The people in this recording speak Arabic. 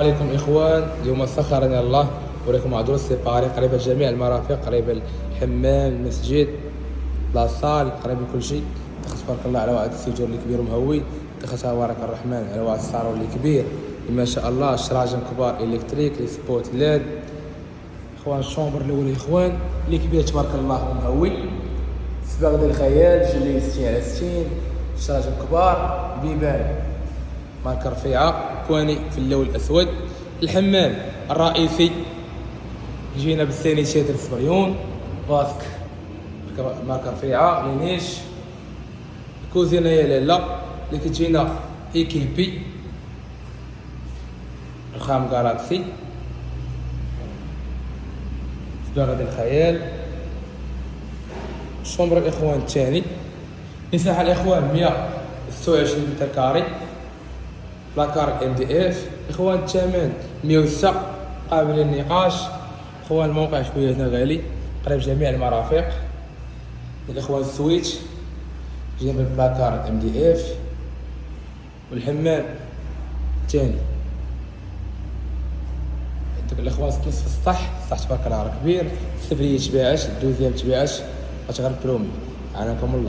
عليكم اخوان، اليوم سخرني الله وريكم عدو سيباري قريبه جميع المرافق، قريبه الحمام، المسجد، لاصال، قريبه كل شيء. تبارك الله على واحد السيجور اللي كبير ومهوي، تبارك الرحمن على واحد الصاروخ اللي كبير ما شاء الله، الشراجم كبار الكتريك، لي سبوت ليد. اخوان الشومبر الاول يا اخوان اللي كبير تبارك الله ومهوي، سباق ديال الخيال جلي 60 على 60، الشراجم كبار، بيبان ماركة رفيعة، كواني في اللون الأسود. الحمام الرئيسي يجينا بالسانيتير سبريون باسك ماركة رفيعة لينيش. الكوزينة يا لالا اللي كتجينا ايكيبي الخام جالاكسي، سباغة ديال الخيال. الشومبر الإخوان الثاني، مساحة الإخوان 126 متر كاري، لاكار ام دي اف. اخوان الثمن 106 قابل للنقاش. اخوان الموقع شويه هنا غالي، قريب جميع المرافق. الاخوان السويتش جنب البلاكار ام دي اف، والحمام الثاني عندك الاخوان نصف السطح تبارك الله كبير، السفليه تباعش، الدوزيام تباعش، غتغير برومي. عناكم الله.